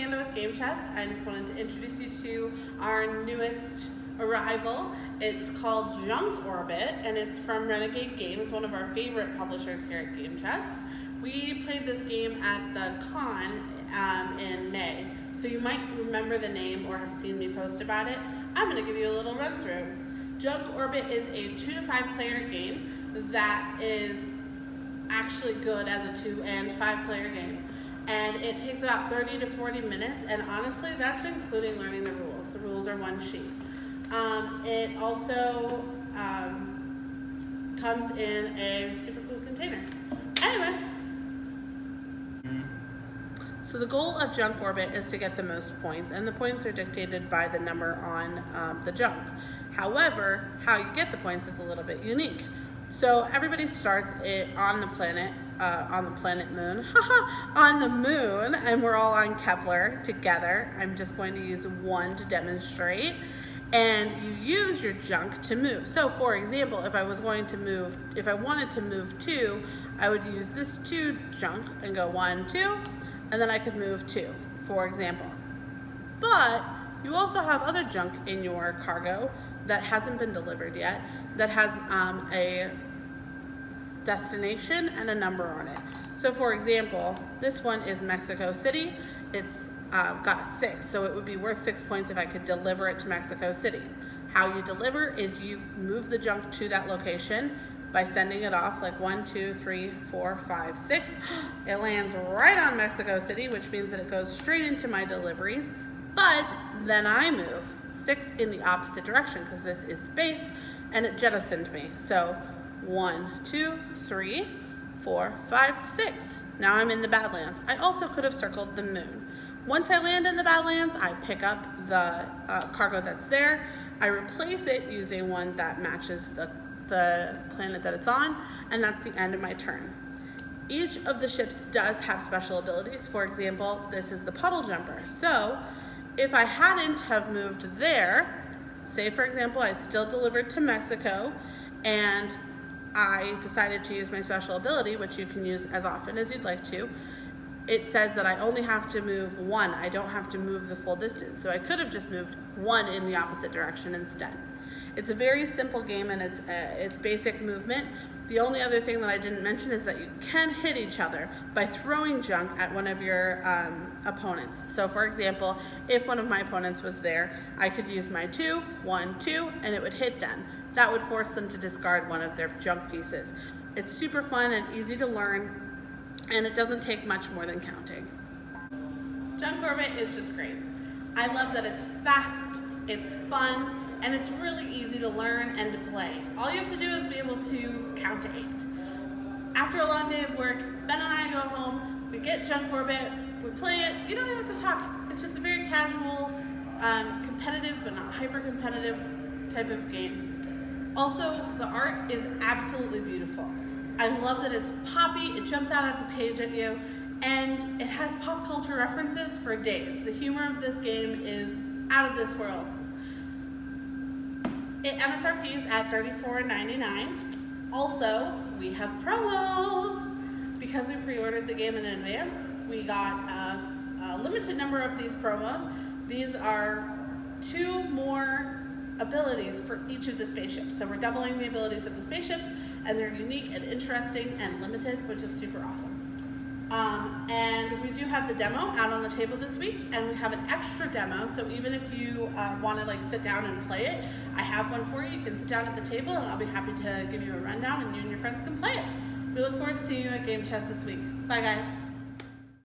Amanda with Game Chest. I just wanted to introduce you to our newest arrival. It's called Junk Orbit, and it's from Renegade Games, one of our favorite publishers here at Game Chest. We played this game at the con in May, so you might remember the name or have seen me post about it. I'm going to give you a little run through. Junk Orbit is a 2 to 5 player game that is actually good as a 2 and 5 player game. And it takes about 30 to 40 minutes, and honestly, that's including learning the rules. The rules are one sheet. It also comes in a super cool container. Anyway, so the goal of Junk Orbit is to get the most points, and the points are dictated by the number on the junk. However, how you get the points is a little bit unique. So everybody starts on the planet Moon, on the moon, and we're all on Kepler together. I'm just going to use one to demonstrate. And you use your junk to move. So for example, if I wanted to move 2, I would use this 2 junk and go 1, 2, and then I could move 2, for example. But you also have other junk in your cargo that hasn't been delivered yet, that has a destination and a number on it. So for example, this one is Mexico City. It's got 6, so it would be worth 6 points if I could deliver it to Mexico City. How you deliver is you move the junk to that location by sending it off like 1, 2, 3, 4, 5, 6. It lands right on Mexico City, which means that it goes straight into my deliveries, but then I move 6 in the opposite direction because this is space, and it jettisoned me. So 1, 2, 3, 4, 5, 6. Now I'm in the Badlands. I also could have circled the moon. Once I land in the Badlands, I pick up the cargo that's there. I replace it using one that matches the planet that it's on, and that's the end of my turn. Each of the ships does have special abilities. For example, this is the puddle jumper. So if I hadn't have moved there, say for example, I still delivered to Mexico, and I decided to use my special ability, which you can use as often as you'd like to, it says that I only have to move 1. I don't have to move the full distance. So I could have just moved 1 in the opposite direction instead. It's a very simple game, and it's basic movement. The only other thing that I didn't mention is that you can hit each other by throwing junk at one of your opponents. So for example, if one of my opponents was there, I could use my 2, 1, 2, and it would hit them. That would force them to discard one of their junk pieces. It's super fun and easy to learn, and it doesn't take much more than counting. Junk Orbit is just great. I love that it's fast, it's fun, and it's really easy to learn and to play. All you have to do is be able to count to 8. After a long day of work, Ben and I go home, we get Junk Orbit, we play it. You don't even have to talk. It's just a very casual, competitive but not hyper-competitive type of game. Also, the art is absolutely beautiful. I love that it's poppy, it jumps out at the page at you, and it has pop culture references for days. The humor of this game is out of this world. MSRP is at $34.99. Also, we have promos. Because we pre-ordered the game in advance, we got a limited number of these promos. These are 2 more abilities for each of the spaceships. So we're doubling the abilities of the spaceships, and they're unique and interesting and limited, which is super awesome. And we do have the demo out on the table this week, and we have an extra demo, so even if you want to sit down and play it, I have one for you. You can sit down at the table, and I'll be happy to give you a rundown, and you and your friends can play it. We look forward to seeing you at Game Chest this week. Bye, guys.